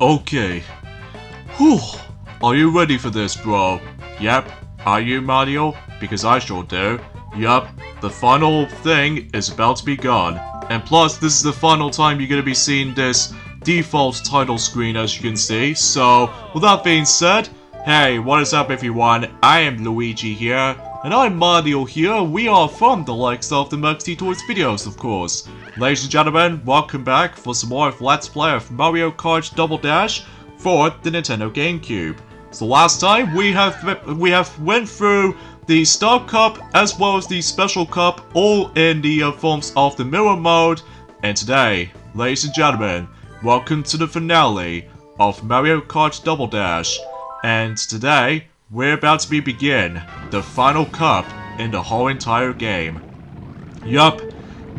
Okay. Whew. Are you ready for this, bro? Yep. Are you, Mario? Because I sure do. Yup. The final thing is about to be gone. And plus, this is the final time you're gonna be seeing this default title screen, as you can see. So, with that being said, hey, what is up everyone? I am Luigi here. And I'm Mario here. We are from the likes of the Mercy Toys videos, of course. Ladies and gentlemen, welcome back for some more of Let's Play of Mario Kart Double Dash for the Nintendo GameCube. So last time we have went through the Star Cup as well as the Special Cup, all in the forms of the Mirror Mode. And today, ladies and gentlemen, welcome to the finale of Mario Kart Double Dash. And today, we're about to begin the final cup in the whole entire game. Yup,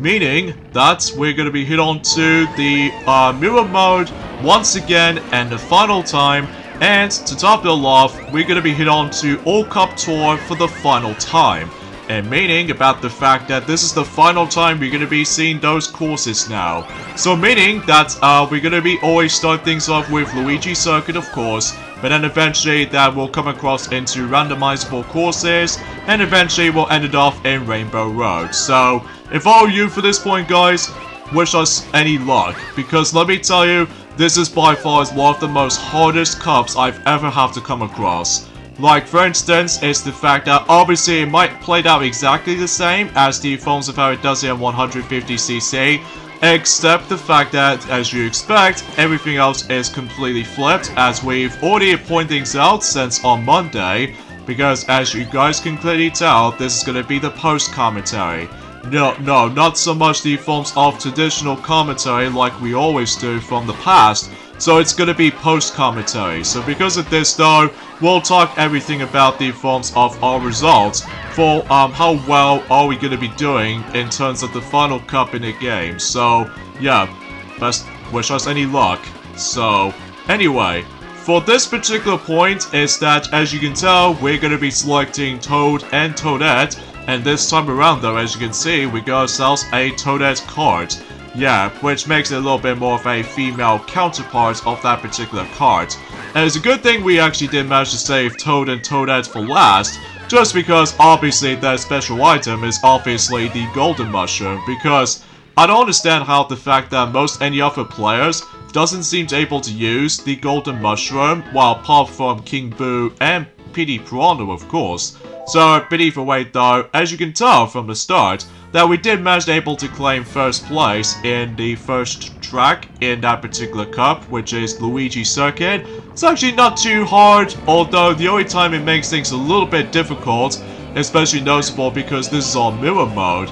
meaning that we're going to be hit on to the Mirror Mode once again and the final time. And to top it all off, we're going to be hit on to All Cup Tour for the final time. And meaning about the fact that this is the final time we're going to be seeing those courses now. So meaning that we're going to be always start things off with Luigi Circuit, of course. But then eventually that will come across into randomizable courses. And eventually we'll end it off in Rainbow Road. So if I were you for this point, guys, wish us any luck. Because let me tell you, this is by far one of the most hardest cups I've ever had to come across. Like, for instance, it's the fact that obviously it might play out exactly the same as the forms of how it does it on 150cc, except the fact that, as you expect, everything else is completely flipped, as we've already pointed things out since on Monday, because as you guys can clearly tell, this is going to be the post-commentary. No, not so much the forms of traditional commentary like we always do from the past. So it's going to be post-commentary. So because of this though, we'll talk everything about the forms of our results for how well are we going to be doing in terms of the final cup in the game. So yeah, best wish us any luck. So anyway, for this particular point is that, as you can tell, we're going to be selecting Toad and Toadette. And this time around though, as you can see, we got ourselves a Toadette Kart. Yeah, which makes it a little bit more of a female counterpart of that particular kart. And it's a good thing we actually did manage to save Toad and Toadette for last, just because obviously their special item is obviously the Golden Mushroom, because I don't understand how the fact that most any other players doesn't seem able to use the Golden Mushroom, while apart from King Boo and Petey Piranha, of course. So, but either way though, as you can tell from the start, that we did manage able to claim first place in the first track in that particular cup, which is Luigi Circuit. It's actually not too hard, although the only time it makes things a little bit difficult, especially noticeable because this is on Mirror Mode,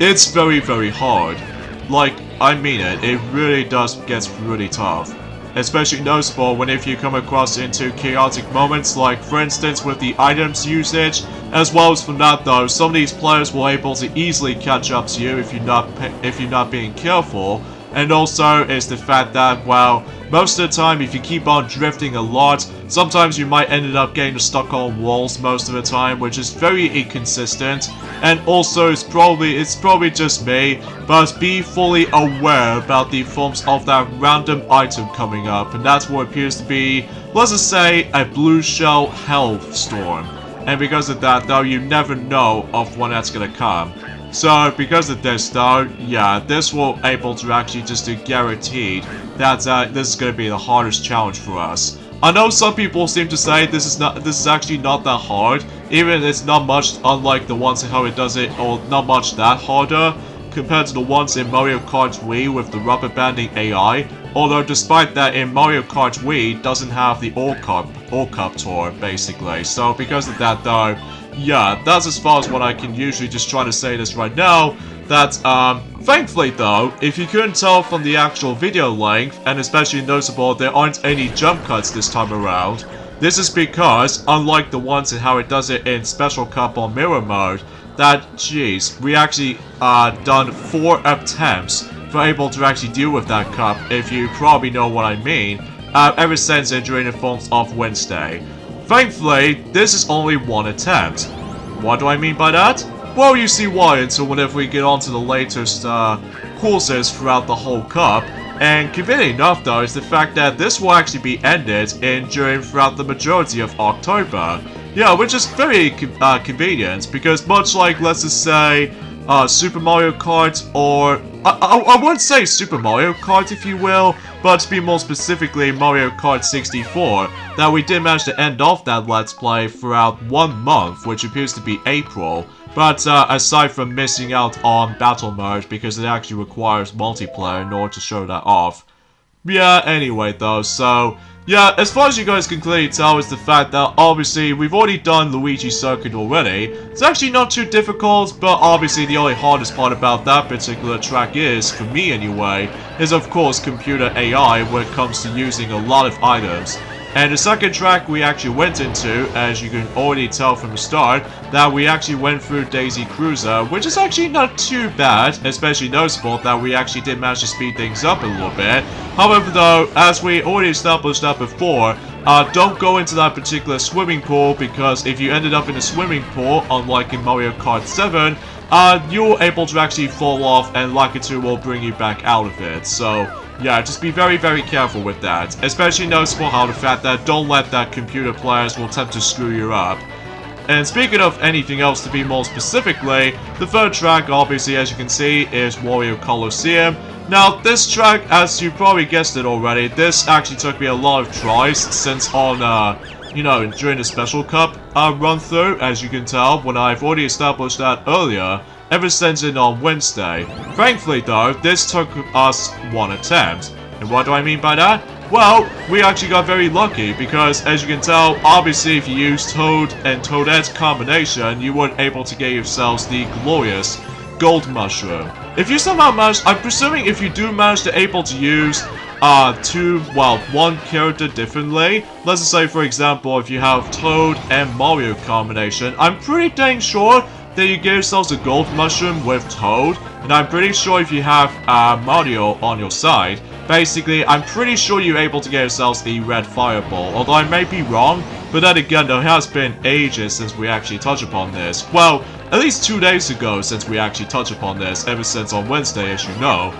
it's very, very hard. Like, I mean it, it really does get really tough. Especially noticeable when if you come across into chaotic moments, like for instance with the items usage, as well as from that though, some of these players will able to easily catch up to you if you're not being careful. And also is the fact that, well, most of the time if you keep on drifting a lot, sometimes you might end up getting stuck on walls most of the time, which is very inconsistent. And also it's probably just me, but be fully aware about the forms of that random item coming up, and that's what appears to be, let's just say, a blue shell Hellstorm. And because of that though, you never know of when that's gonna come. So, because of this though, yeah, this will able to actually just do guaranteed that this is going to be the hardest challenge for us. I know some people seem to say this is actually not that hard, even it's not much unlike the ones in how it does it, or not much that harder compared to the ones in Mario Kart Wii with the rubber banding AI. Although despite that, in Mario Kart Wii doesn't have the All Cup Tour basically. So because of that though, yeah, that's as far as what I can usually just try to say this right now. That, thankfully though, if you couldn't tell from the actual video length, and especially noticeable there aren't any jump cuts this time around, this is because, unlike the ones in how it does it in Special Cup on Mirror Mode, that, jeez, we actually, done 4 attempts for able to actually deal with that cup, if you probably know what I mean, ever since during the forms of Wednesday. Thankfully, this is only 1 attempt. What do I mean by that? Well, you see why until whenever we get onto the latest courses throughout the whole cup. And convenient enough though is the fact that this will actually be ended throughout the majority of October. Yeah, which is very convenient because much like, let's just say, Super Mario Kart, or I wouldn't say Super Mario Kart if you will, but to be more specifically Mario Kart 64, that we did manage to end off that Let's Play throughout 1 month, which appears to be April. But aside from missing out on battle mode because it actually requires multiplayer in order to show that off. Yeah, anyway though, so yeah, as far as you guys can clearly tell is the fact that obviously we've already done Luigi Circuit already. It's actually not too difficult, but obviously the only hardest part about that particular track is, for me anyway, is of course computer AI when it comes to using a lot of items. And the second track we actually went into, as you can already tell from the start, that we actually went through Daisy Cruiser, which is actually not too bad, especially noticeable that we actually did manage to speed things up a little bit. However though, as we already established that before, don't go into that particular swimming pool, because if you ended up in a swimming pool, unlike in Mario Kart 7, you're able to actually fall off and Lakitu will bring you back out of it, so yeah, just be very, very careful with that. Especially noticeable how the fact that don't let that computer players will attempt to screw you up. And speaking of anything else to be more specifically, the third track, obviously, as you can see, is Wario Colosseum. Now, this track, as you probably guessed it already, this actually took me a lot of tries since on, you know, during the Special Cup run through, as you can tell, when I've already established that earlier. Ever since it on Wednesday. Thankfully though, this took us 1 attempt. And what do I mean by that? Well, we actually got very lucky because, as you can tell, obviously if you use Toad and Toadette combination, you weren't able to get yourselves the glorious Gold Mushroom. If you somehow manage, I'm presuming if you do manage to able to use one character differently, let's just say for example if you have Toad and Mario combination, I'm pretty dang sure that you get yourselves a Gold Mushroom with Toad, and I'm pretty sure if you have Mario on your side, basically I'm pretty sure you're able to get yourselves the Red Fireball, although I may be wrong, but then again there has been ages since we actually touched upon this. Well, at least 2 days ago since we actually touched upon this, ever since on Wednesday as you know.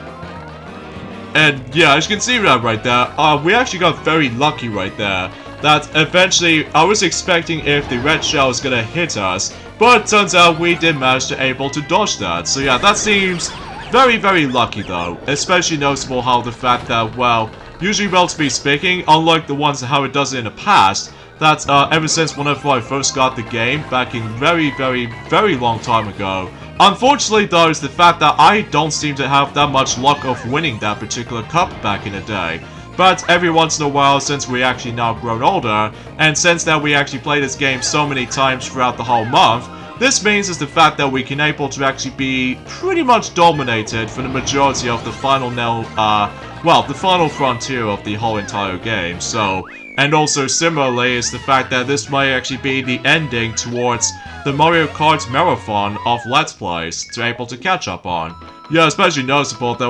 And yeah, as you can see that right there, we actually got very lucky right there. That eventually, I was expecting if the red shell was gonna hit us, but it turns out we did manage to able to dodge that. So yeah, that seems very, very lucky though. Especially noticeable how the fact that, well, usually relatively speaking, unlike the ones how it does it in the past, that ever since whenever I first got the game, back in very, very, very long time ago, unfortunately though is the fact that I don't seem to have that much luck of winning that particular cup back in the day. But every once in a while, since we actually now grown older, and since that we actually play this game so many times throughout the whole month, this means is the fact that we can able to actually be pretty much dominated for the majority of the final the final frontier of the whole entire game. So, and also similarly is the fact that this might actually be the ending towards the Mario Kart marathon of Let's Plays to able to catch up on. Yeah, especially noticeable that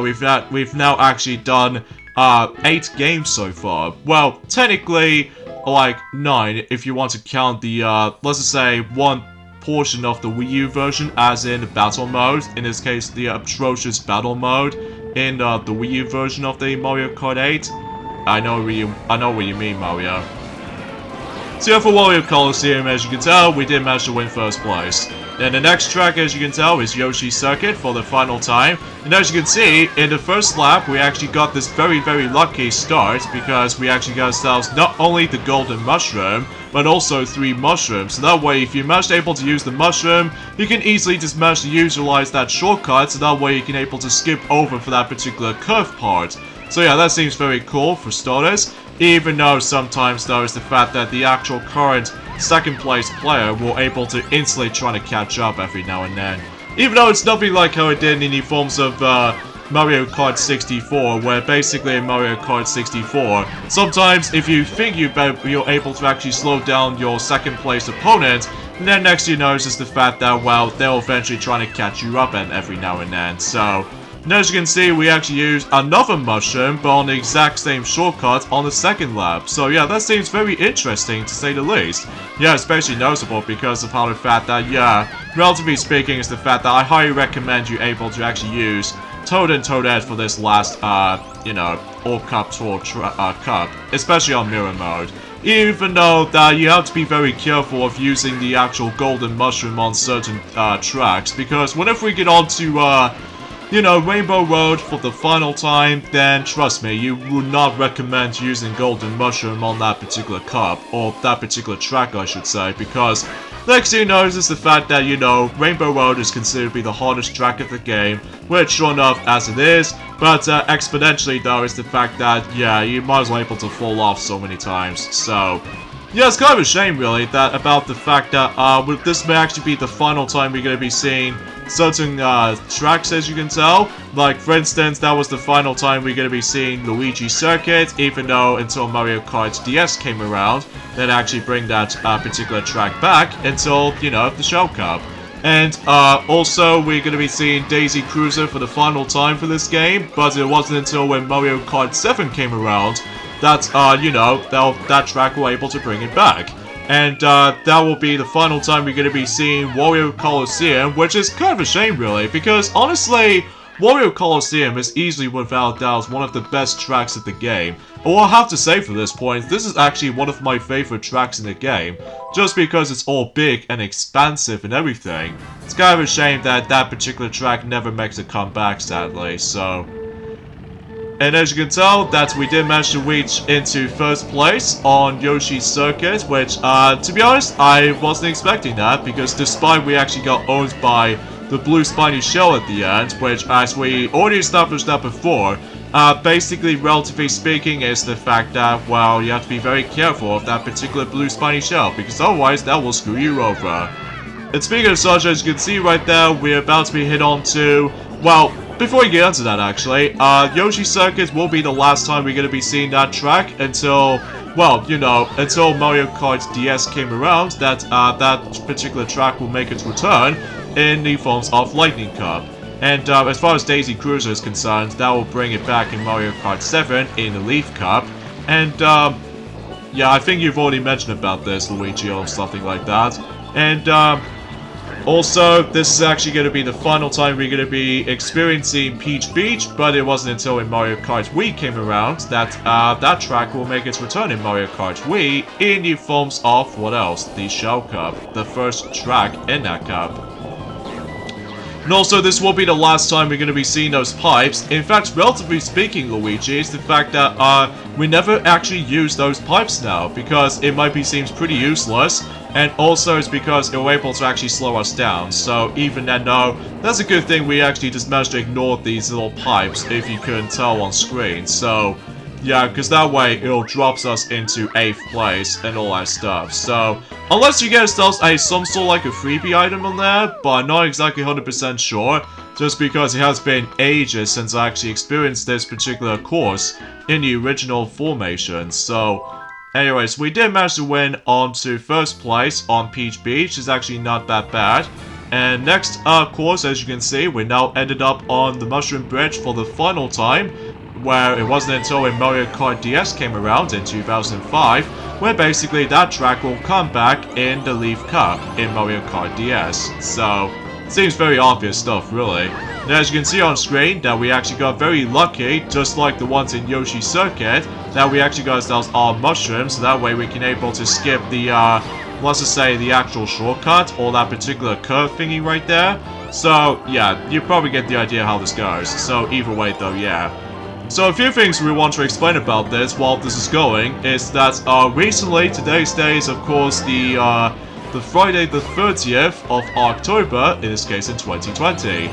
we've now actually done 8 games so far. Well, technically, like 9 if you want to count the, let's just say, one portion of the Wii U version, as in the battle mode. In this case, the atrocious battle mode in the Wii U version of the Mario Kart 8. I know what you mean, Mario. So yeah, for Wario Colosseum, as you can tell, we did manage to win first place. Then the next track, as you can tell, is Yoshi Circuit for the final time. And as you can see, in the first lap, we actually got this very, very lucky start because we actually got ourselves not only the golden mushroom, but also 3 mushrooms. So that way, if you're managed able to use the mushroom, you can easily just manage to utilize that shortcut, so that way you can able to skip over for that particular curve part. So yeah, that seems very cool for starters, even though sometimes though is the fact that the actual current second place player will able to instantly try to catch up every now and then. Even though it's nothing like how it did in the forms of Mario Kart 64, where basically in Mario Kart 64, sometimes if you think you're able to actually slow down your second place opponent, and then next you notice is the fact that, well, they'll eventually try to catch you up every now and then, so... And as you can see, we actually used another mushroom, but on the exact same shortcut on the second lap. So yeah, that seems very interesting, to say the least. Yeah, especially noticeable because of how the fact that, yeah, relatively speaking, is the fact that I highly recommend you able to actually use Toad and Toadette for this last, you know, All Cup Tour Cup, especially on Mirror Mode. Even though that you have to be very careful of using the actual Golden Mushroom on certain tracks, because whenever we get on to, you know, Rainbow Road for the final time, then trust me, you would not recommend using Golden Mushroom on that particular cup, or that particular track I should say, because next thing you know is the fact that, you know, Rainbow Road is considered to be the hardest track of the game, which sure enough as it is, but exponentially though is the fact that, yeah, you might as well be able to fall off so many times, so... yeah, it's kind of a shame really, that about the fact that this may actually be the final time we're going to be seeing certain tracks, as you can tell. Like, for instance, that was the final time we're going to be seeing Luigi Circuit, even though until Mario Kart DS came around, they'd actually bring that particular track back until, you know, the Shell Cup. And also, we're going to be seeing Daisy Cruiser for the final time for this game, but it wasn't until when Mario Kart 7 came around that, you know, that track were able to bring it back. And that will be the final time we're going to be seeing Wario Colosseum, which is kind of a shame really, because honestly, Wario Colosseum is easily without doubt one of the best tracks of the game. Or I'll have to say for this point, this is actually one of my favorite tracks in the game, just because it's all big and expansive and everything. It's kind of a shame that that particular track never makes a comeback, sadly, so... and as you can tell, that we did manage to reach into first place on Yoshi Circuit, which, to be honest, I wasn't expecting that, because despite we actually got owned by the blue spiny shell at the end, which, as we already established that before, basically, relatively speaking, is the fact that, well, you have to be very careful of that particular blue spiny shell, because otherwise that will screw you over. And speaking of such, as you can see right there, we're about to be hit on to, well, before we get into that, actually, Yoshi Circuit will be the last time we're going to be seeing that track until, well, you know, until Mario Kart DS came around, that particular track will make its return in the forms of Lightning Cup. And as far as Daisy Cruiser is concerned, that will bring it back in Mario Kart 7 in the Leaf Cup. And, yeah, I think you've already mentioned about this, Luigi, or something like that. And, also, this is actually going to be the final time we're going to be experiencing Peach Beach, but it wasn't until when Mario Kart Wii came around that that track will make its return in Mario Kart Wii in the forms of, what else? The Shell Cup, the first track in that cup. And also, this will be the last time we're going to be seeing those pipes. In fact, relatively speaking, Luigi, it's the fact that we never actually use those pipes now, because it might be seems pretty useless. And also it's because it will able to actually slow us down, so even then though, that's a good thing we actually just managed to ignore these little pipes if you couldn't tell on screen, so yeah, because that way it'll drops us into 8th place and all that stuff, so unless you get some sort of like a freebie item on there, but I'm not exactly 100% sure, just because it has been ages since I actually experienced this particular course in the original formation, so... anyways, we did manage to win on to first place on Peach Beach. It's actually not that bad. And next course, as you can see, we now ended up on the Mushroom Bridge for the final time, where it wasn't until when Mario Kart DS came around in 2005, where basically that track will come back in the Leaf Cup in Mario Kart DS. So, seems very obvious stuff, really. And as you can see on screen, that we actually got very lucky, just like the ones in Yoshi Circuit, that we actually got ourselves our mushrooms, so that way we can able to skip the, let's just say, the actual shortcut, or that particular curve thingy right there. So, yeah, you probably get the idea how this goes. So, either way though, yeah. So, a few things we want to explain about this while this is going, is that, recently, today's day is, of course, the Friday the 30th of October, in this case in 2020.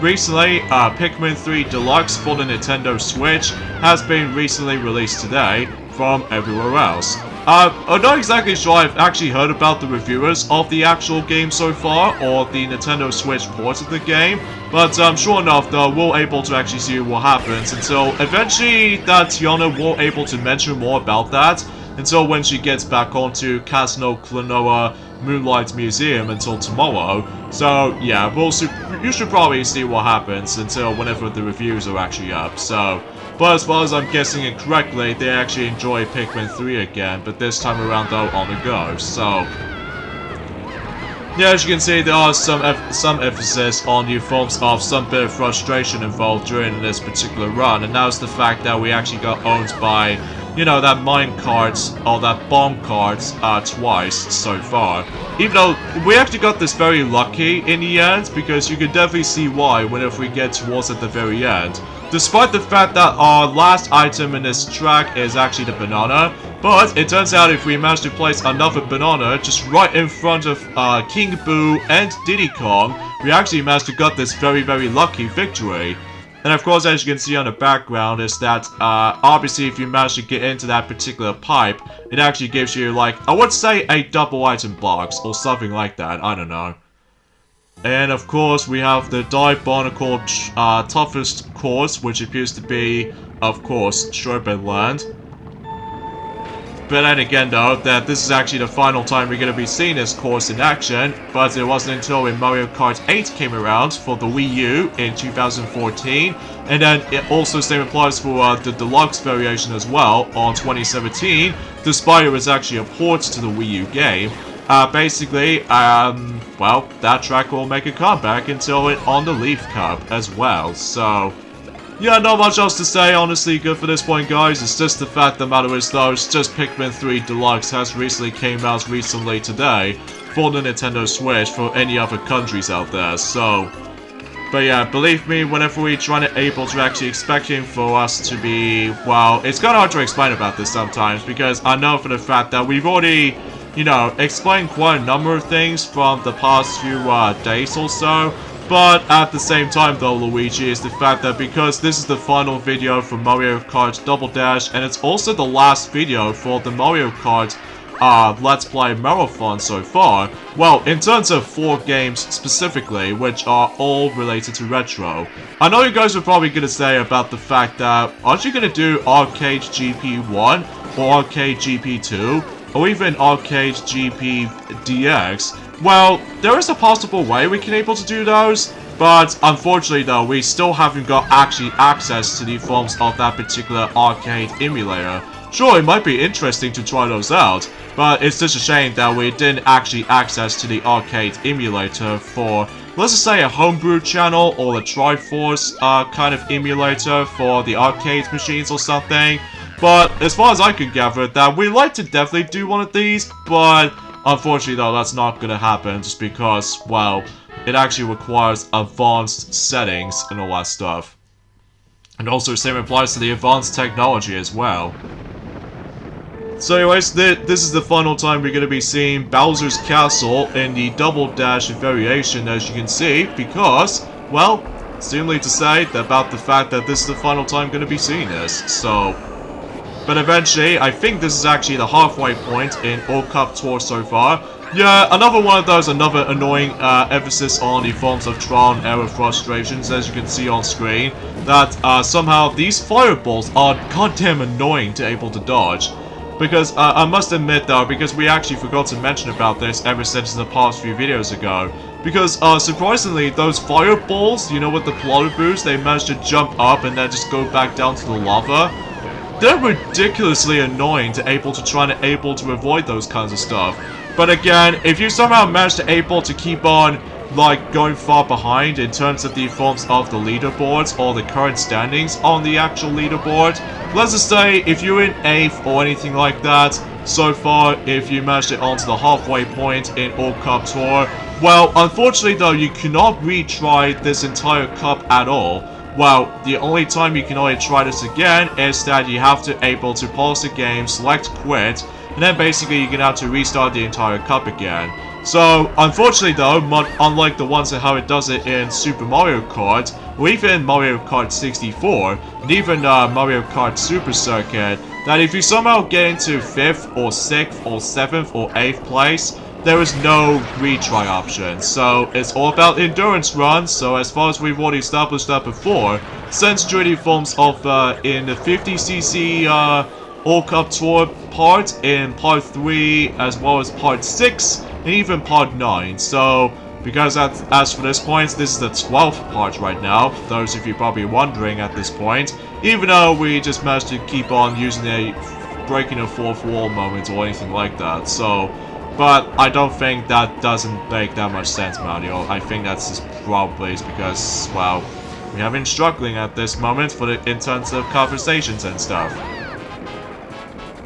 Recently, Pikmin 3 Deluxe for the Nintendo Switch has been recently released today from everywhere else. I'm not exactly sure I've actually heard about the reviewers of the actual game so far, or the Nintendo Switch port of the game, but sure enough though, we're able to actually see what happens until eventually that Tiana will able to mention more about that, until when she gets back onto Casino Klonoa Moonlight Museum until tomorrow. So yeah, you should probably see what happens until whenever the reviews are actually up. So, but as far as I'm guessing it correctly, they actually enjoy Pikmin 3 again, but this time around though on the go. So, Yeah, as you can see, there are some emphasis on the forms of some bit of frustration involved during this particular run, and that was the fact that we actually got owned by, you know, that mine cart, or that bomb cart, twice so far. Even though we actually got this very lucky in the end, because you can definitely see why whenever we get towards at the very end. Despite the fact that our last item in this track is actually the banana, but it turns out if we manage to place another banana just right in front of King Boo and Diddy Kong, we actually managed to get this very, very lucky victory. And of course, as you can see on the background, is that obviously if you manage to get into that particular pipe, it actually gives you, like, I would say a double item box or something like that, I don't know. And of course, we have the diabolical toughest course, which appears to be, of course, Sherbet Land. But then again though, that this is actually the final time we're going to be seeing this course in action, but it wasn't until when Mario Kart 8 came around for the Wii U in 2014, and then it also same applies for the deluxe variation as well on 2017, despite it was actually a port to the Wii U game. Basically, well, that track will make a comeback until it on the Leaf Cup as well, so... yeah, not much else to say, honestly, good for this point, guys. It's just the fact the matter is, though, it's just Pikmin 3 Deluxe has recently came out recently today for the Nintendo Switch for any other countries out there, so... but yeah, believe me, whenever we try to able to actually expecting for us to be... well, it's kind of hard to explain about this sometimes, because I know for the fact that we've already, you know, explained quite a number of things from the past few days or so. But at the same time though, Luigi, is the fact that because this is the final video for Mario Kart Double Dash, and it's also the last video for the Mario Kart Let's Play Marathon so far, well, in terms of 4 games specifically, which are all related to retro. I know you guys are probably going to say about the fact that, aren't you going to do Arcade GP 1, or Arcade GP 2, or even Arcade GP DX? Well, there is a possible way we can able to do those, but unfortunately though, we still haven't got actually access to the forms of that particular arcade emulator. Sure, it might be interesting to try those out, but it's just a shame that we didn't actually access to the arcade emulator for, let's just say, a homebrew channel or a Triforce kind of emulator for the arcade machines or something. But as far as I could gather, that we'd like to definitely do one of these, but unfortunately though, that's not gonna happen just because, well, it actually requires advanced settings and all that stuff. And also same applies to the advanced technology as well. So anyways, this is the final time we're gonna be seeing Bowser's Castle in the Double Dash variation, as you can see, because, well, seemingly to say about the fact that this is the final time gonna be seeing this, so... but eventually, I think this is actually the halfway point in all Cup Tour so far. Yeah, another one of those, another annoying emphasis on the forms of trial and error frustrations, as you can see on screen, that somehow these fireballs are goddamn annoying to able to dodge. Because I must admit though, because we actually forgot to mention about this ever since the past few videos ago. Because surprisingly, those fireballs, you know, with the plotter boost, they managed to jump up and then just go back down to the lava. They're ridiculously annoying to able to avoid those kinds of stuff. But again, if you somehow manage to able to keep on, like, going far behind in terms of the forms of the leaderboards or the current standings on the actual leaderboard, let's just say if you're in 8th or anything like that, so far, if you managed it onto the halfway point in All Cup Tour, well, unfortunately though, you cannot retry this entire cup at all. Well, the only time you can only try this again is that you have to able to pause the game, select quit, and then basically you're gonna have to restart the entire cup again. So, unfortunately though, unlike the ones that how it does it in Super Mario Kart, or even Mario Kart 64, and even Mario Kart Super Circuit, that if you somehow get into 5th or 6th or 7th or 8th place, there is no retry option. So it's all about endurance runs. So as far as we've already established that before, since during the forms of in the 50cc All Cup Tour part, in part 3, as well as part 6, and even part 9. So because as for this point, this is the 12th part right now, for those of you probably wondering at this point, even though we just managed to keep on using a breaking a fourth wall moment or anything like that. So But I don't think that doesn't make that much sense, Mario. I think that's just probably because, well, we have been struggling at this moment in terms of conversations and stuff.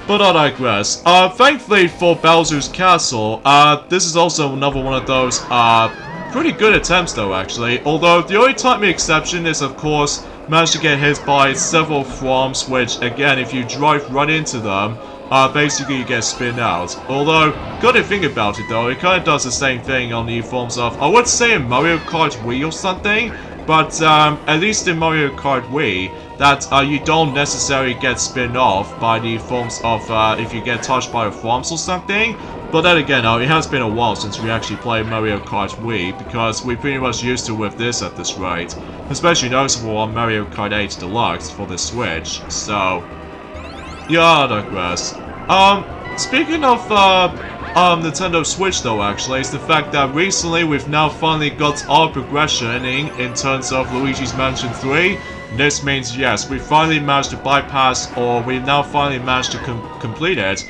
But I digress. Thankfully for Bowser's Castle, this is also another one of those, pretty good attempts though, actually. Although, the only timing exception is, of course, managed to get hit by several thwomps, which, again, if you drive right into them, basically you get spin out. Although, gotta think about it though, it kinda does the same thing on the forms of, I would say in Mario Kart Wii or something, but, at least in Mario Kart Wii, that, you don't necessarily get spin off by the forms of, if you get touched by a thwomps or something. But then again, it has been a while since we actually played Mario Kart Wii, because we pretty much used to with this at this rate. Especially noticeable on Mario Kart 8 Deluxe for the Switch, so... yeah, I digress. Speaking of, Nintendo Switch though, actually, is the fact that recently we've now finally got our progressioning in terms of Luigi's Mansion 3. This means, yes, we finally managed to bypass, or we now finally managed to complete it,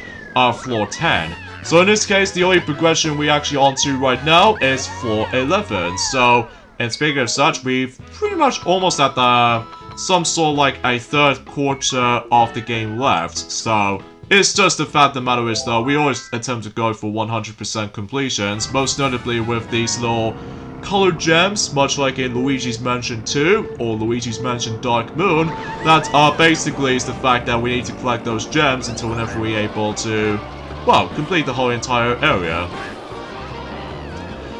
floor 10. So in this case, the only progression we actually onto right now is floor 11. So, and speaking of such, we've pretty much almost at the some sort of like a third quarter of the game left. So, it's just the fact of the matter is though, we always attempt to go for 100% completions, most notably with these little colored gems, much like in Luigi's Mansion 2 or Luigi's Mansion Dark Moon, that basically is the fact that we need to collect those gems until whenever we're able to, well, complete the whole entire area.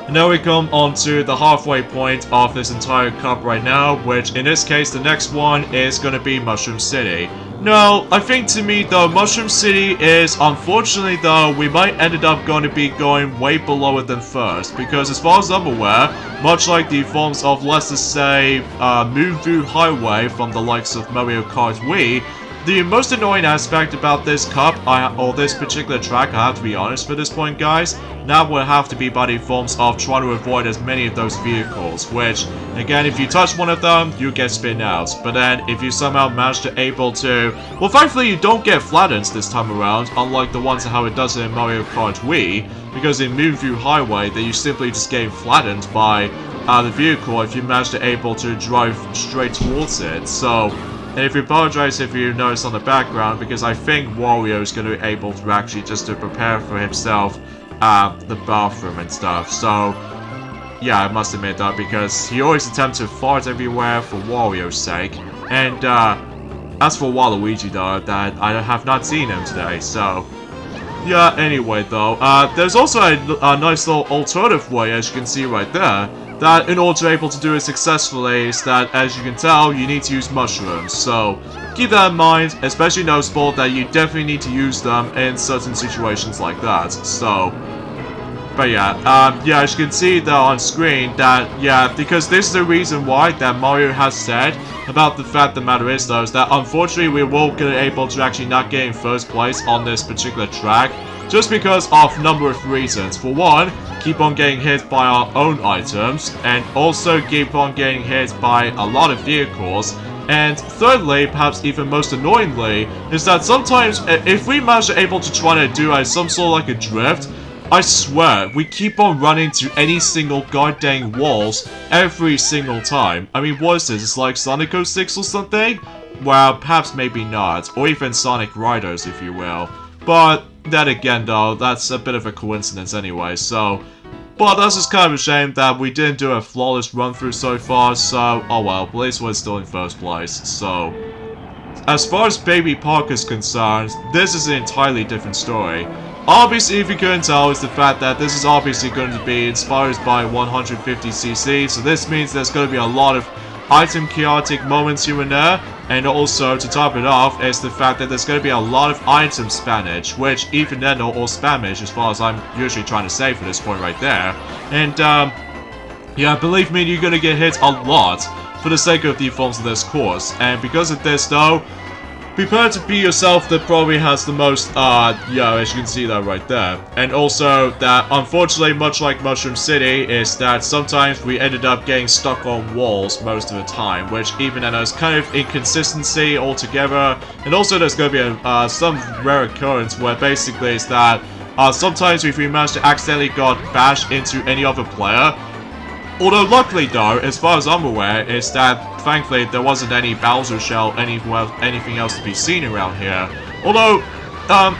And now we come on to the halfway point of this entire cup right now, which in this case the next one is going to be Mushroom City. No, I think to me though, Mushroom City is, unfortunately though, we might ended up going to be going way below it than first, because as far as I'm aware, much like the forms of, let's just say, Moonview Highway from the likes of Mario Kart Wii, the most annoying aspect about this cup, or this particular track, I have to be honest for this point, guys, now will have to be by the forms of trying to avoid as many of those vehicles, which, again, if you touch one of them, you get spin out. But then, if you somehow manage to able to, well, thankfully you don't get flattened this time around, unlike the ones how it does in Mario Kart Wii, because in Moonview Highway, that you simply just get flattened by the vehicle if you manage to able to drive straight towards it. So, and if you apologize if you notice on the background, because I think Wario is going to be able to actually just to prepare for himself the bathroom and stuff. So, yeah, I must admit that, because he always attempts to fart everywhere for Wario's sake. And as for Waluigi though, that I have not seen him today, so... yeah, anyway though, there's also a nice little alternative way, as you can see right there, that in order to be able to do it successfully is that, as you can tell, you need to use mushrooms. So, keep that in mind, especially noticeable that you definitely need to use them in certain situations like that. So, but yeah, yeah, as you can see there on screen that, yeah, because this is the reason why that Mario has said about the fact the matter is though, is that unfortunately we will be able to actually not get in first place on this particular track, just because of a number of reasons. For one, keep on getting hit by our own items, and also keep on getting hit by a lot of vehicles. And thirdly, perhaps even most annoyingly, is that sometimes if we manage to able to try to do some sort of like a drift, I swear, we keep on running to any single goddamn walls every single time. I mean, what is this? It's like Sonic 06 or something? Well, perhaps maybe not. Or even Sonic Riders, if you will. But then again, though, that's a bit of a coincidence anyway, so... but that's just kind of a shame that we didn't do a flawless run-through so far, so... oh well, at least we're still in first place, so... as far as Baby Park is concerned, this is an entirely different story. Obviously, if you couldn't tell, is the fact that this is obviously going to be inspired by 150cc, so this means there's going to be a lot of item chaotic moments here and there, and also, to top it off, is the fact that there's going to be a lot of item spammage, which even then, or spammage, as far as I'm usually trying to say for this point right there. And, yeah, believe me, you're going to get hit a lot for the sake of the forms of this course, and because of this, though, prepare to be yourself that probably has the most, yeah, as you can see that right there. And also, that unfortunately, much like Mushroom City, is that sometimes we ended up getting stuck on walls most of the time, which even then there's kind of inconsistency altogether. And also there's going to be some rare occurrence where basically it's that sometimes if we manage to accidentally got bashed into any other player. Although luckily though, as far as I'm aware, is that thankfully there wasn't any Bowser shell, anything else to be seen around here. Although,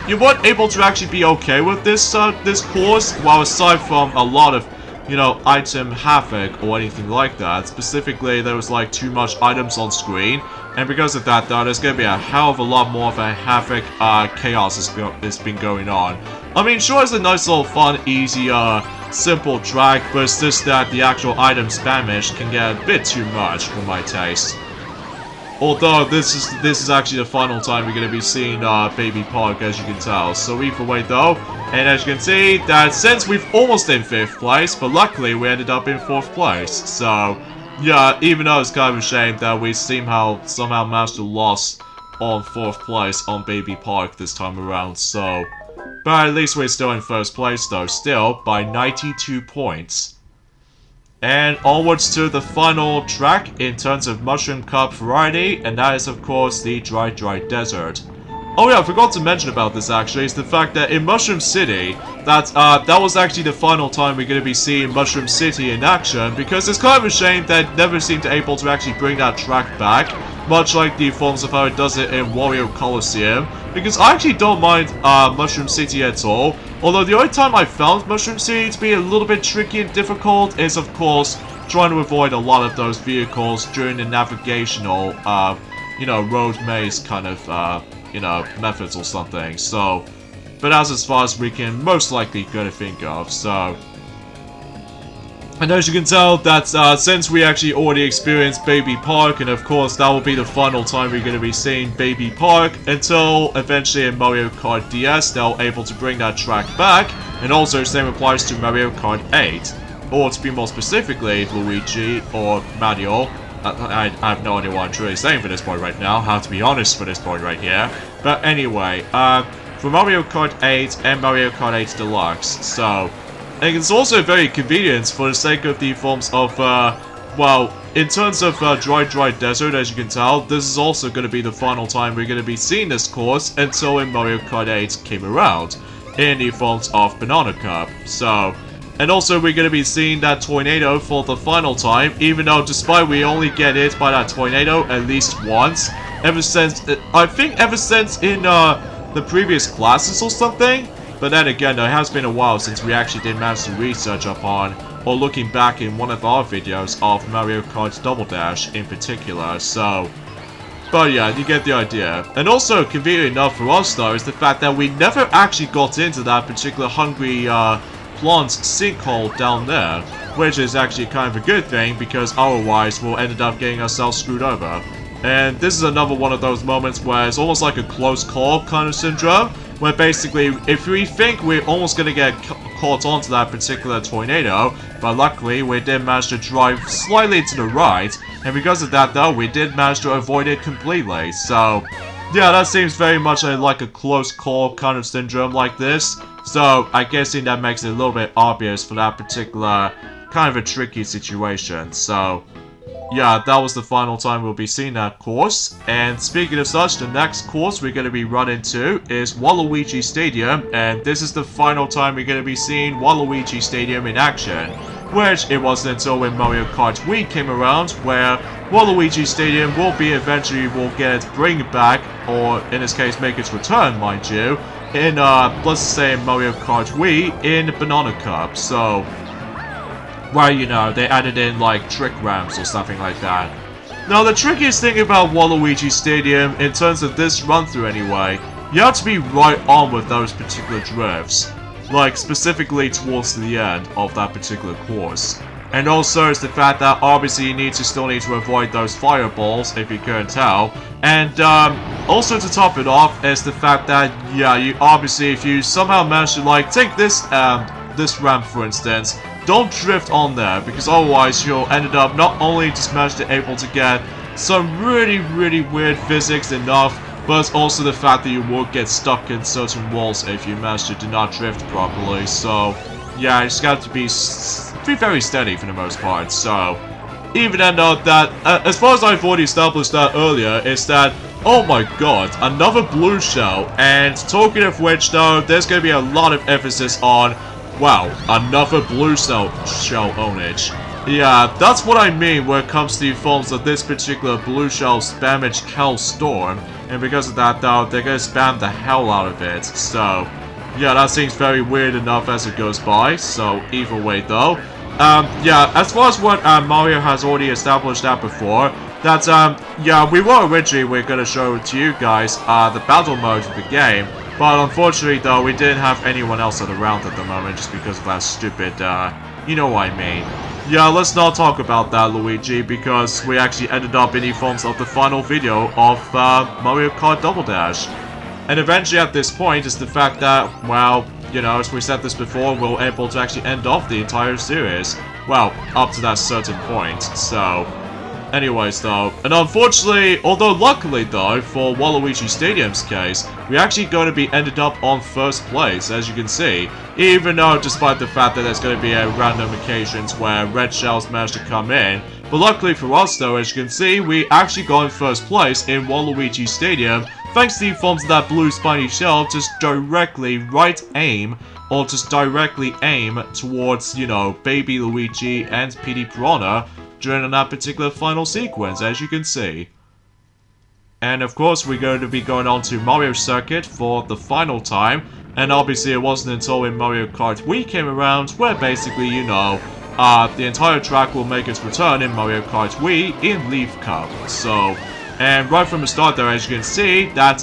you weren't able to actually be okay with this course, well, aside from a lot of, you know, item havoc or anything like that. Specifically, there was like too much items on screen, and because of that though, there's gonna be a hell of a lot more of a havoc chaos that's been going on. I mean, sure, it's a nice little fun, easy, simple track, but it's just that the actual item spamish can get a bit too much for my taste. Although this is actually the final time we're gonna be seeing Baby Park, as you can tell. So either way though, and as you can see, that since we've almost in 5th place, but luckily we ended up in 4th place. So yeah, even though it's kind of a shame that we somehow managed to lose on 4th place on Baby Park this time around. So, but at least we're still in 1st place though, still by 92 points. And onwards to the final track in terms of Mushroom Cup variety, and that is of course the Dry Desert. Oh yeah, I forgot to mention about this actually, is the fact that in Mushroom City, that was actually the final time we're going to be seeing Mushroom City in action, because it's kind of a shame that never seemed to able to actually bring that track back, much like the forms of how it does it in Wario Colosseum, because I actually don't mind Mushroom City at all, although the only time I found Mushroom City to be a little bit tricky and difficult is of course trying to avoid a lot of those vehicles during the navigational, you know, road maze kind of, you know, methods or something. So, but that's as far as we can most likely gonna think of, so. And as you can tell, that since we actually already experienced Baby Park, and of course that will be the final time we're going to be seeing Baby Park, until eventually in Mario Kart DS they're able to bring that track back, and also the same applies to Mario Kart 8. Or to be more specifically, Luigi or Mario. I have no idea what I'm truly saying for this point right now, how to be honest for this point right here. But anyway, for Mario Kart 8 and Mario Kart 8 Deluxe, so. And it's also very convenient for the sake of the forms of, well, in terms of Dry Desert, as you can tell, this is also going to be the final time we're going to be seeing this course until when Mario Kart 8 came around, in the forms of Banana Cup. So, and also we're going to be seeing that tornado for the final time, even though despite we only get hit by that tornado at least once, ever since, I think ever since in the previous classes or something. But then again, though, it has been a while since we actually did manage to research upon, or looking back in one of our videos of Mario Kart Double Dash in particular, so. But yeah, you get the idea. And also, convenient enough for us though, is the fact that we never actually got into that particular Hungry Plants sinkhole down there, which is actually kind of a good thing, because otherwise we'll end up getting ourselves screwed over. And this is another one of those moments where it's almost like a close call kind of syndrome, where basically, if we think we're almost going to get caught onto that particular tornado, but luckily we did manage to drive slightly to the right, and because of that though, we did manage to avoid it completely. So, yeah, that seems very much like a close call kind of syndrome like this. So, I guess that makes it a little bit obvious for that particular kind of a tricky situation. So, yeah, that was the final time we'll be seeing that course. And speaking of such, the next course we're going to be running to is Waluigi Stadium, and this is the final time we're going to be seeing Waluigi Stadium in action, which it wasn't until when Mario Kart Wii came around, where Waluigi Stadium will be eventually bring back, or in this case make its return, mind you, in let's say Mario Kart Wii in Banana Cup. So, where, you know, they added in, like, trick ramps or something like that. Now, the trickiest thing about Waluigi Stadium, in terms of this run-through anyway, you have to be right on with those particular drifts. Like, specifically towards the end of that particular course. And also, it's the fact that obviously you still need to avoid those fireballs, if you couldn't tell. And, also to top it off, is the fact that, yeah, you obviously, if you somehow manage to, like, take this ramp, for instance, don't drift on there, because otherwise you'll end up not only just able to get some really weird physics enough, but it's also the fact that you will get stuck in certain walls if you manage to do not drift properly. So, yeah, you just got to be very steady for the most part. So, even then though, that, as far as I've already established that earlier, is that Oh my god, another blue shell. And talking of which though, there's going to be a lot of emphasis on, wow, another blue shell ownage. Yeah, that's what I mean when it comes to the forms of this particular blue shell spammage Hellstorm. And because of that though, they're going to spam the hell out of it. So, yeah, that seems very weird enough as it goes by. So, either way though. Yeah, as far as what Mario has already established that before, that, yeah, we were originally gonna show to you guys, the battle mode of the game, but unfortunately, though, we didn't have anyone else around at the moment just because of that stupid, you know what I mean. Yeah, let's not talk about that, Luigi, because we actually ended up in the forms of the final video of, Mario Kart Double Dash. And eventually at this point is the fact that, well, you know, as we said this before, we're able to actually end off the entire series. Well, up to that certain point, so... Anyways though, and unfortunately, although luckily though, for Waluigi Stadium's case, we're actually going to be ended up on first place, as you can see. Even though, despite the fact that there's going to be random occasions where red shells manage to come in. But luckily for us though, as you can see, we actually got in first place in Waluigi Stadium, thanks to the forms of that blue spiny shell just directly directly aim towards, you know, Baby Luigi and Petey Piranha during that particular final sequence, as you can see. And of course, we're going to be going on to Mario Circuit for the final time, and obviously it wasn't until when Mario Kart Wii came around where basically, you know, the entire track will make its return in Mario Kart Wii in Leaf Cup. So, and right from the start there, as you can see, that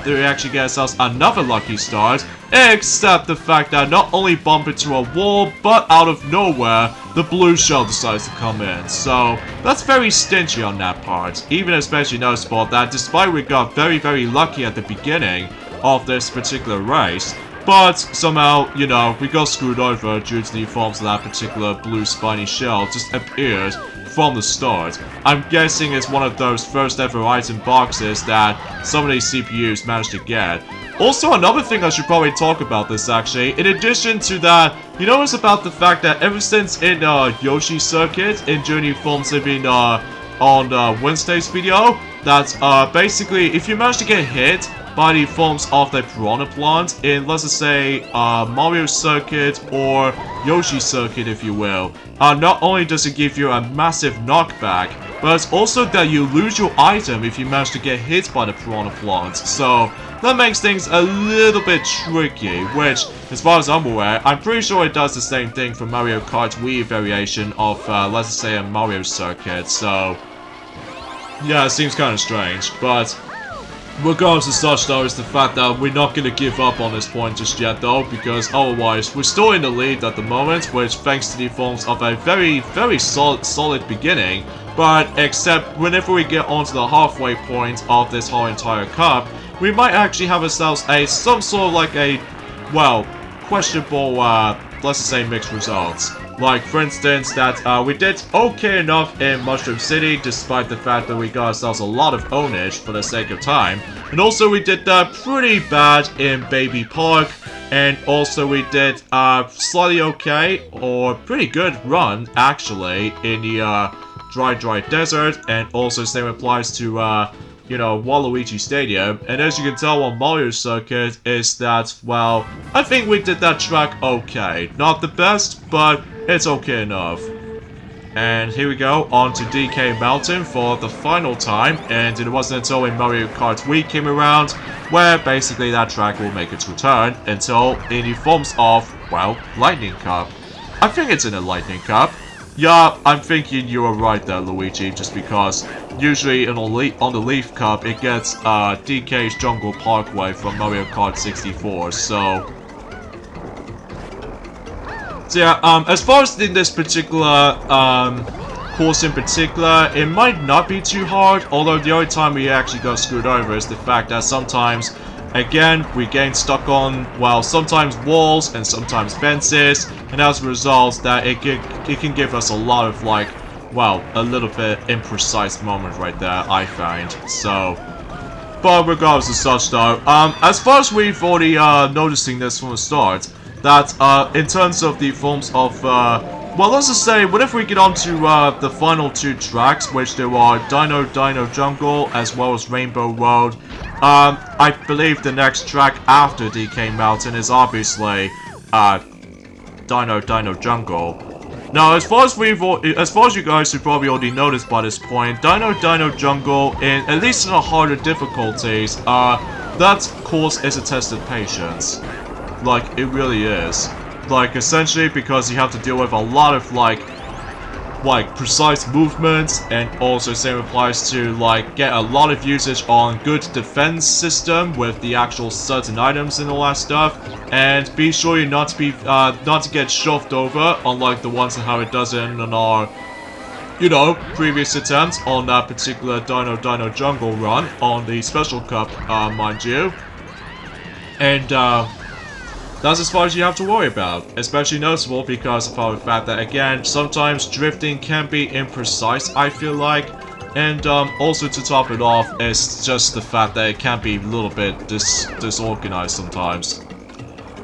they actually get ourselves another lucky start, except the fact that not only bump into a wall, but out of nowhere, the blue shell decides to come in. So, that's very stingy on that part. Even especially noticeable that despite we got very, very lucky at the beginning of this particular race, but somehow, you know, we got screwed over due to the forms of that particular blue spiny shell just appeared from the start. I'm guessing it's one of those first ever item boxes that some of these CPUs managed to get. Also, another thing I should probably talk about this actually, in addition to that, you notice about the fact that ever since in Yoshi Circuit, in Journey forms have been on Wednesday's video, that basically if you manage to get hit by the forms of the Piranha Plant in, let's just say, Mario Circuit or Yoshi Circuit, if you will. Not only does it give you a massive knockback, but it's also that you lose your item if you manage to get hit by the Piranha Plant. So, that makes things a little bit tricky, which, as far as I'm aware, I'm pretty sure it does the same thing for Mario Kart Wii variation of, let's just say, a Mario Circuit. So, yeah, it seems kind of strange, but... regardless of such though, is the fact that we're not going to give up on this point just yet though, because otherwise we're still in the lead at the moment, which thanks to the forms of a very, very solid beginning, but except whenever we get onto the halfway point of this whole entire cup, we might actually have ourselves some sort of like a, well, questionable, let's just say mixed results. Like, for instance, that we did okay enough in Mushroom City, despite the fact that we got ourselves a lot of ownage for the sake of time. And also we did pretty bad in Baby Park, and also we did slightly okay, or pretty good run, actually, in the Dry Desert, and also same applies to, you know, Waluigi Stadium. And as you can tell on Mario Circuit is that, well, I think we did that track okay. Not the best, but it's okay enough. And here we go, on to DK Mountain for the final time, and it wasn't until when Mario Kart Wii came around, where basically that track will make its return, until in the forms of, well, Lightning Cup. I think it's in a Lightning Cup. Yeah, I'm thinking you were right there, Luigi, just because usually on the Leaf Cup, it gets DK's Jungle Parkway from Mario Kart 64, so... So yeah, as far as in this particular course in particular, it might not be too hard, although the only time we actually got screwed over is the fact that sometimes, again, we get stuck on, well, sometimes walls and sometimes fences, and as a result, that it can give us a lot of, like, well, a little bit imprecise moment right there, I find, so... But regardless of such though, as far as we've already noticing this from the start, that in terms of the forms of well, let's just say, what if we get on to the final 2 tracks, which there are Dino Jungle as well as Rainbow Road. I believe the next track after DK Mountain is obviously Dino Jungle. Now, as far as you guys have probably already noticed by this point, Dino Jungle, at least in the harder difficulties, that course is a test of patience. Like, it really is. Like, essentially because you have to deal with a lot of, like precise movements, and also same applies to, like, get a lot of usage on good defense system with the actual certain items and all that stuff, and be sure you not to get shoved over, unlike the ones and how it does it in our, you know, previous attempts on that particular Dino Jungle run on the Special Cup, mind you. And, that's as far as you have to worry about, especially noticeable because of the fact that, again, sometimes drifting can be imprecise, I feel like, and also to top it off, it's just the fact that it can be a little bit disorganized sometimes.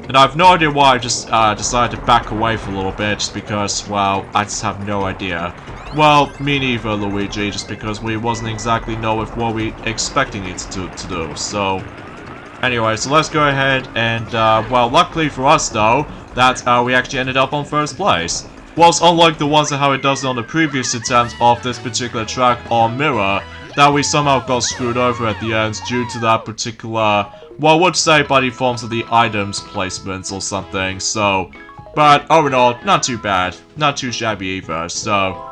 And I have no idea why I just decided to back away for a little bit, just because, well, I just have no idea. Well, me neither, Luigi, just because we wasn't exactly know what we expecting it to do, so... Anyway, so let's go ahead and, well, luckily for us, though, that we actually ended up on first place. Whilst unlike the ones and how it does it on the previous attempt of this particular track on Mirror, that we somehow got screwed over at the end due to that particular, well, I would say by the forms of the items placements or something, so... But, overall, not too bad. Not too shabby either, so...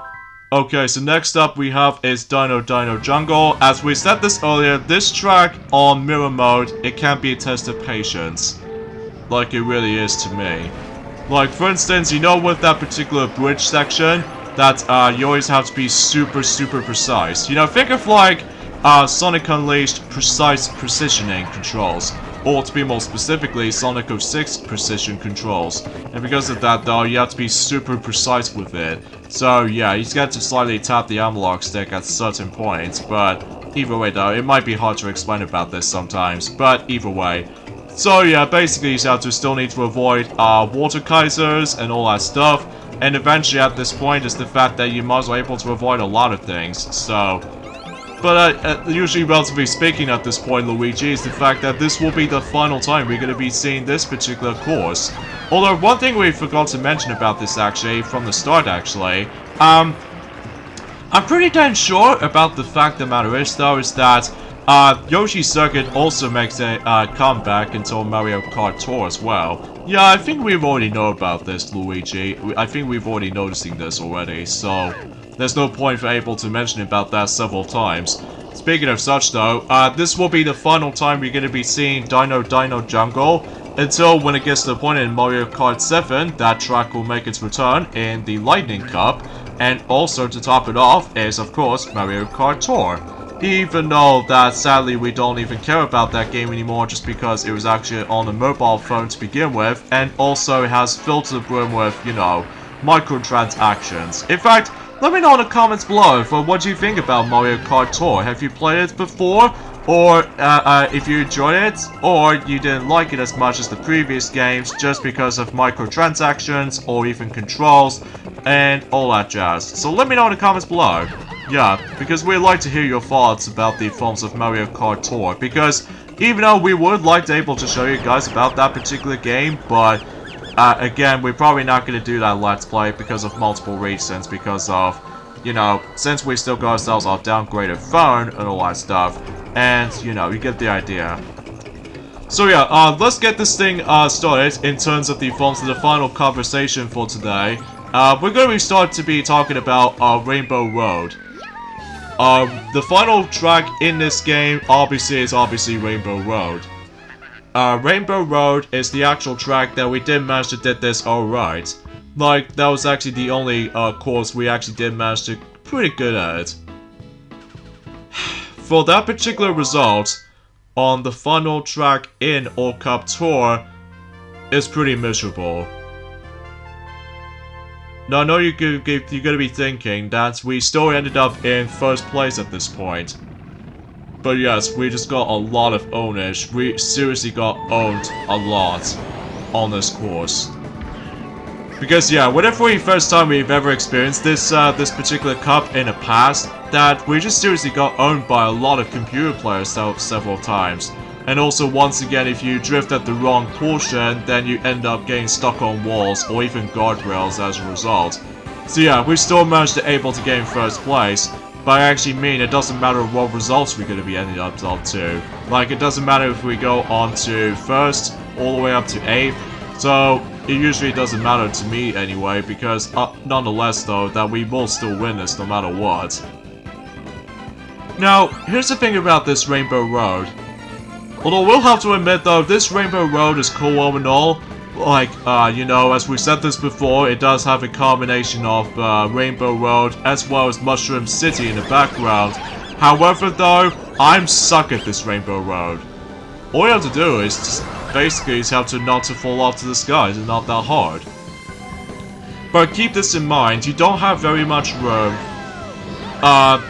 Okay, so next up we have is Dino Jungle. As we said this earlier, this track on Mirror Mode, it can be a test of patience. Like it really is to me. Like, for instance, you know with that particular bridge section, that you always have to be super precise. You know, think of like Sonic Unleashed precise precisioning controls. Or to be more specifically, Sonic 06 precision controls. And because of that though, you have to be super precise with it. So yeah, you get to slightly tap the analog stick at certain points, but either way though, it might be hard to explain about this sometimes, but either way. So yeah, basically you have to still need to avoid water geysers and all that stuff, and eventually at this point is the fact that you might as well able to avoid a lot of things, so... But usually, relatively speaking at this point, Luigi, is the fact that this will be the final time we're going to be seeing this particular course. Although, one thing we forgot to mention about this, actually, from the start, actually, I'm pretty damn sure about the fact of the matter is, though, is that Yoshi Circuit also makes a comeback until Mario Kart Tour as well. Yeah, I think we've already know about this, Luigi. I think we've already noticing this already, so... There's no point for able to mention about that several times. Speaking of such though, this will be the final time we're going to be seeing Dino Jungle, until when it gets to the point in Mario Kart 7, that track will make its return in the Lightning Cup, and also to top it off is of course Mario Kart Tour. Even though that sadly we don't even care about that game anymore just because it was actually on a mobile phone to begin with, and also it has filled to the brim with, you know, microtransactions. In fact, let me know in the comments below for what you think about Mario Kart Tour. Have you played it before? Or if you enjoyed it, or you didn't like it as much as the previous games just because of microtransactions or even controls and all that jazz. So let me know in the comments below. Yeah, because we'd like to hear your thoughts about the forms of Mario Kart Tour. Because even though we would like to be able to show you guys about that particular game, but again, we're probably not going to do that Let's Play because of multiple reasons. Because of, you know, since we still got ourselves our downgraded phone and all that stuff. And, you know, you get the idea. So yeah, let's get this thing started in terms of the forms of the final conversation for today. We're going to start to be talking about Rainbow Road. The final track in this game is obviously Rainbow Road. Rainbow Road is the actual track that we did manage to did this alright. Like, that was actually the only course we actually did manage to pretty good at it. For that particular result, on the final track in All Cup Tour, is pretty miserable. Now I know you're gonna be thinking that we still ended up in first place at this point. But yes, we just got a lot of ownage. We seriously got owned a lot on this course. Because yeah, whenever first time we've ever experienced this this particular cup in the past, that we just seriously got owned by a lot of computer players several times. And also once again, if you drift at the wrong portion, then you end up getting stuck on walls or even guardrails as a result. So yeah, we still managed to able to get in first place. But I actually mean it doesn't matter what results we're going to be ending up to. Like, it doesn't matter if we go on to first, all the way up to 8th. So, it usually doesn't matter to me anyway, because nonetheless though, that we will still win this no matter what. Now, here's the thing about this Rainbow Road. Although we'll have to admit though, this Rainbow Road is cool all in all. Like, you know, as we said this before, it does have a combination of Rainbow Road as well as Mushroom City in the background. However though, I'm stuck at this Rainbow Road. All you have to do is just basically have to not to fall off to the skies, it's not that hard. But keep this in mind, you don't have very much room.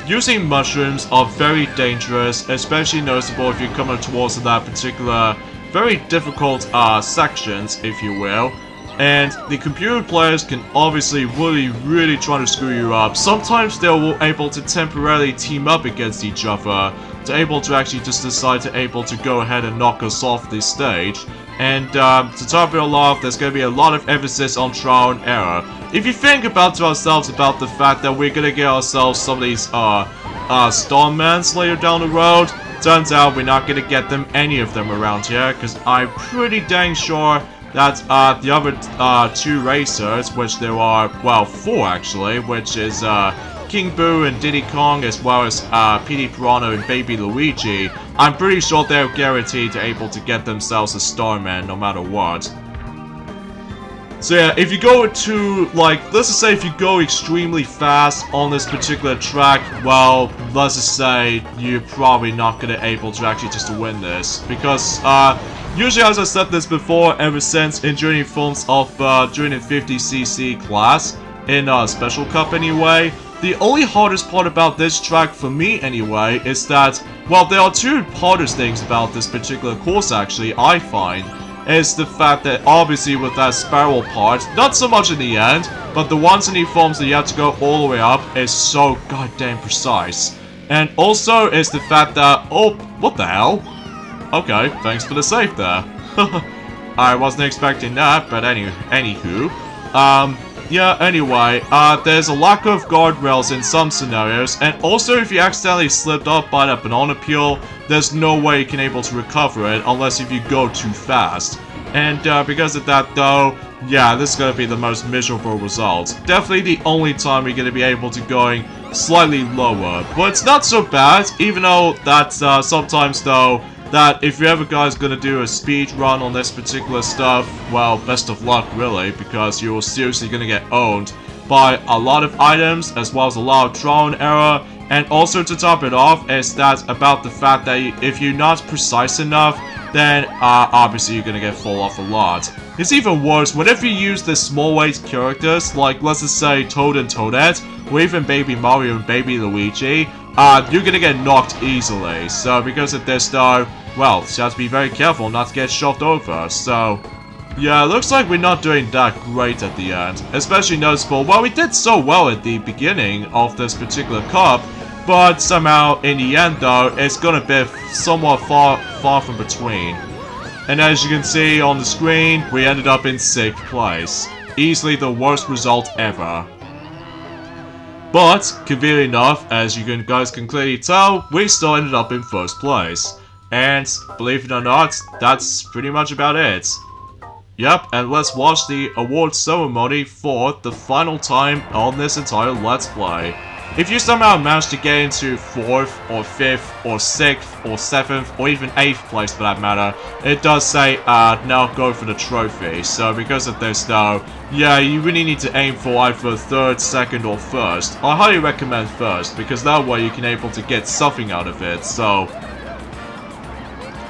Using mushrooms are very dangerous, especially noticeable if you're coming towards that particular very difficult sections, if you will. And the computer players can obviously really try to screw you up. Sometimes they're able to temporarily team up against each other to able to actually just decide to able to go ahead and knock us off this stage. And to top it all off, there's going to be a lot of emphasis on trial and error. If you think about to ourselves about the fact that we're going to get ourselves some of these Starmans later down the road, turns out we're not going to get any of them around here, because I'm pretty dang sure that the other 2 racers, which there are, well, 4 actually, which is King Boo and Diddy Kong, as well as Petey Piranha and Baby Luigi, I'm pretty sure they're guaranteed to able to get themselves a Starman no matter what. So yeah, if you go to, like, let's just say if you go extremely fast on this particular track, well, let's just say you're probably not gonna able to actually just win this. Because, usually as I said this before, ever since in during films of, during the 50cc class, in Special Cup anyway, the only hardest part about this track for me anyway, is that, well, there are 2 hardest things about this particular course actually, I find. Is the fact that obviously with that spiral part, not so much in the end, but the ones in the forms that you have to go all the way up is so goddamn precise. And also is the fact that, oh, what the hell? Okay, thanks for the save there. I wasn't expecting that, but anywho. Yeah, anyway, there's a lack of guardrails in some scenarios, and also if you accidentally slipped up by that banana peel, there's no way you can able to recover it unless if you go too fast. And because of that though, yeah, this is gonna be the most miserable result. Definitely the only time we're gonna be able to going slightly lower, but it's not so bad, even though that sometimes though, that if you ever guys gonna do a speed run on this particular stuff, well, best of luck really, because you're seriously gonna get owned by a lot of items, as well as a lot of trial and error. And also to top it off, is that about the fact that if you're not precise enough, then obviously you're gonna get fall off a lot. It's even worse whenever you use the small weight characters, like let's just say Toad and Toadette, or even Baby Mario and Baby Luigi, you're gonna get knocked easily. So because of this though, well, you have to be very careful not to get shoved over. So yeah, it looks like we're not doing that great at the end. Especially noticeable, well, we did so well at the beginning of this particular cup, but somehow in the end though, it's gonna be somewhat far from between. And as you can see on the screen, we ended up in 6th place. Easily the worst result ever. But, conveniently enough, as you guys can clearly tell, we still ended up in 1st place. And, believe it or not, that's pretty much about it. Yep, and let's watch the award ceremony for the final time on this entire Let's Play. If you somehow manage to get into 4th, or 5th, or 6th, or 7th, or even 8th place for that matter, it does say, now go for the trophy. So because of this though, yeah, you really need to aim for either 3rd, 2nd, or 1st. I highly recommend 1st, because that way you can able to get something out of it, so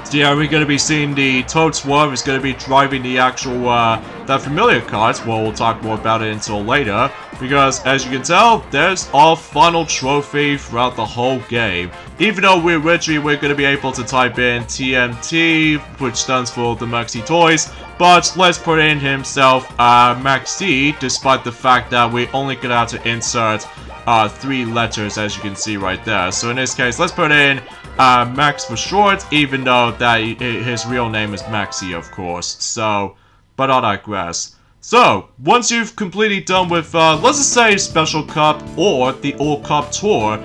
So yeah, we're going to be seeing the Toad Swerve is going to be driving the actual, that familiar kart. Well, we'll talk more about it until later. Because, as you can tell, there's our final trophy throughout the whole game. Even though we're going to be able to type in TMT, which stands for the Maxi Toys. But let's put in himself, Maxi, despite the fact that we're only going to have to insert 3 letters, as you can see right there. So in this case, let's put in Max for short, even though that his real name is Maxi, of course. So, but I digress. So, once you've completely done with, let's just say Special Cup or the All Cup Tour,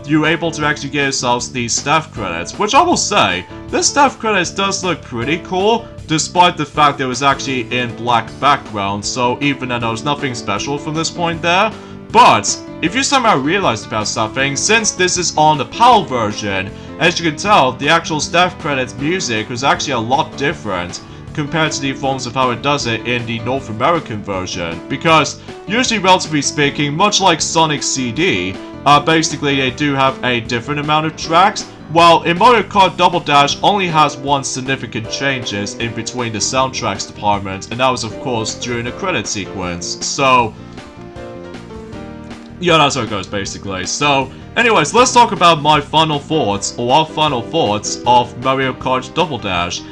you're able to actually get yourselves the staff credits, which I will say, this staff credits does look pretty cool, despite the fact that it was actually in black background, so even though there was nothing special from this point there. But, if you somehow realized about something, since this is on the PAL version, as you can tell, the actual staff credits music was actually a lot different compared to the forms of how it does it in the North American version. Because, usually relatively speaking, much like Sonic CD, basically they do have a different amount of tracks, while in Mario Kart Double Dash only has one significant changes in between the soundtracks department, and that was of course during the credit sequence. So, yeah, that's how it goes basically. So, anyways, let's talk about my final thoughts, or our final thoughts of Mario Kart Double Dash.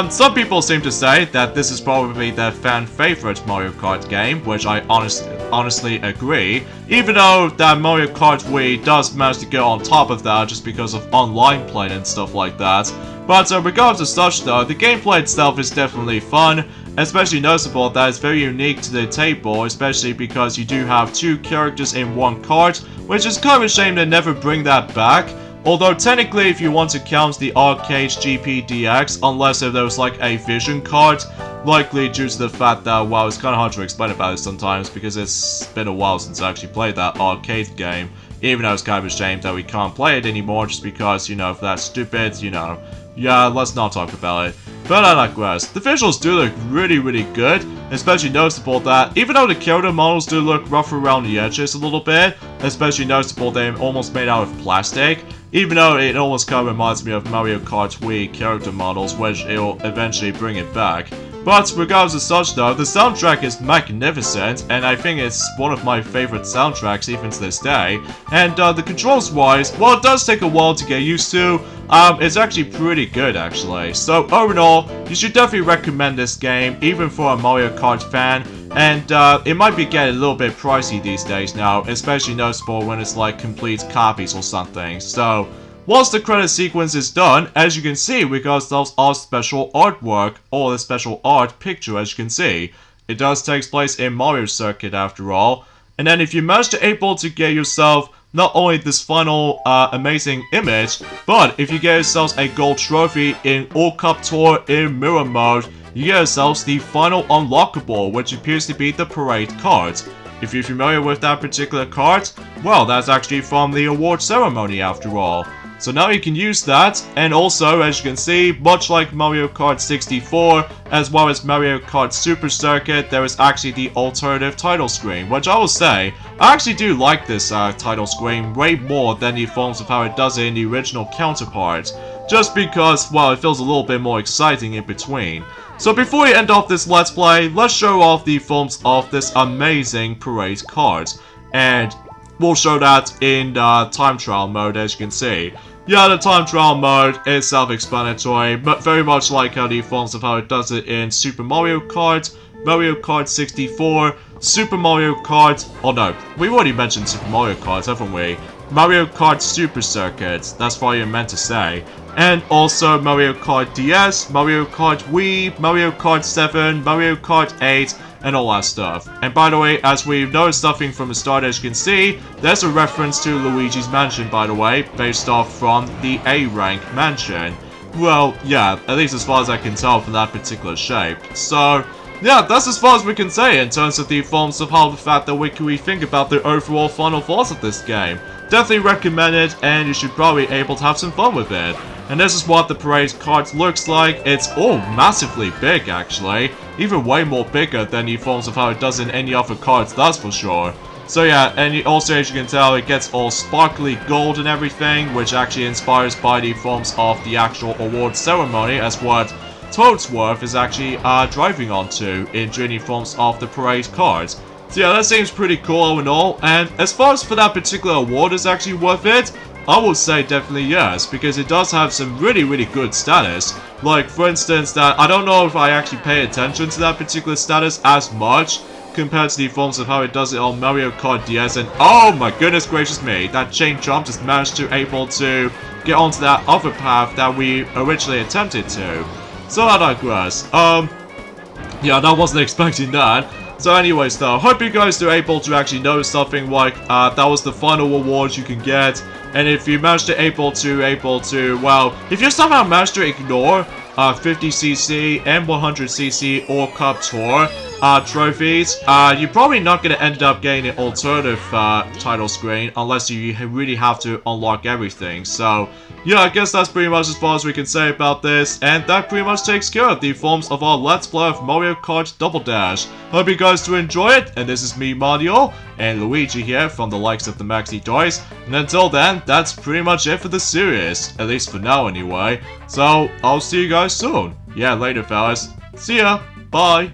Some people seem to say that this is probably their fan favorite Mario Kart game, which I honestly agree, even though that Mario Kart Wii does manage to get on top of that just because of online play and stuff like that. But regardless of such though, the gameplay itself is definitely fun, especially noticeable that it's very unique to the table, especially because you do have 2 characters in one kart, which is kind of a shame they never bring that back. Although technically if you want to count the Arcade GP DX, unless if there was like a Vision kart, likely due to the fact that, well, it's kind of hard to explain about it sometimes because it's been a while since I actually played that arcade game, even though it's kind of a shame that we can't play it anymore just because, you know, if that's stupid, you know. Yeah, let's not talk about it. But I digress. The visuals do look really good, especially noticeable that even though the character models do look rough around the edges a little bit, especially noticeable they're almost made out of plastic, even though it almost kind of reminds me of Mario Kart Wii character models, which it'll eventually bring it back. But regardless of such though, the soundtrack is magnificent, and I think it's one of my favorite soundtracks even to this day. And the controls wise, well, it does take a while to get used to, it's actually pretty good actually. So overall, you should definitely recommend this game, even for a Mario Kart fan. And it might be getting a little bit pricey these days now, especially noticeable when it's like complete copies or something. So, once the credit sequence is done, as you can see, we got ourselves our special artwork, or the special art picture as you can see. It does take place in Mario Circuit after all. And then if you manage to able to get yourself not only this final amazing image, but if you get yourselves a gold trophy in All Cup Tour in mirror mode, you get yourselves the final unlockable, which appears to be the parade card. If you're familiar with that particular card, well, that's actually from the award ceremony after all. So now you can use that, and also, as you can see, much like Mario Kart 64, as well as Mario Kart Super Circuit, there is actually the alternative title screen, which I will say, I actually do like this title screen way more than the forms of how it does it in the original counterpart, just because, well, it feels a little bit more exciting in between. So before we end off this Let's Play, let's show off the forms of this amazing parade card, and we'll show that in time trial mode, as you can see. Yeah, the time trial mode is self-explanatory, but very much like how the forms of how it does it in Super Mario Kart, Mario Kart 64, Super Mario Kart, oh no, we've already mentioned Super Mario Kart, haven't we? Mario Kart Super Circuit, that's what you meant to say. And also Mario Kart DS, Mario Kart Wii, Mario Kart 7, Mario Kart 8, and all that stuff. And by the way, as we've noticed something from the start, as you can see, there's a reference to Luigi's Mansion, by the way, based off from the A-Rank Mansion. Well, yeah, at least as far as I can tell from that particular shape. So, yeah, that's as far as we can say in terms of the forms of how the fact that we think about the overall final thoughts of this game. Definitely recommend it, and you should probably be able to have some fun with it. And this is what the parade card looks like. It's all massively big, actually. Even way more bigger than the forms of how it does in any other cards, that's for sure. So yeah, and also as you can tell, it gets all sparkly gold and everything, which actually inspires by the forms of the actual award ceremony as what Toadsworth is actually driving onto during the forms of the parade cars. So yeah, that seems pretty cool all in all, and as far as for that particular award is actually worth it, I would say definitely yes, because it does have some really good status. Like, for instance, that I don't know if I actually pay attention to that particular status as much compared to the forms of how it does it on Mario Kart DS, and oh my goodness gracious me, that chain jump just managed to able to get onto that other path that we originally attempted to. So I digress. Yeah, I wasn't expecting that. So anyways though, hope you guys are able to actually notice something like that was the final award you can get. And if you manage to, well, if you somehow manage to ignore 50cc and 100cc or Cup Tour trophies, you're probably not going to end up getting an alternative title screen unless you really have to unlock everything. So yeah, I guess that's pretty much as far as we can say about this, and that pretty much takes care of the forms of our Let's Play of Mario Kart Double Dash. Hope you guys do enjoy it, and this is me, Mario, and Luigi here from the likes of the Maxi Toys, and until then, that's pretty much it for the series, at least for now anyway. So, I'll see you guys soon. Yeah, later fellas. See ya. Bye.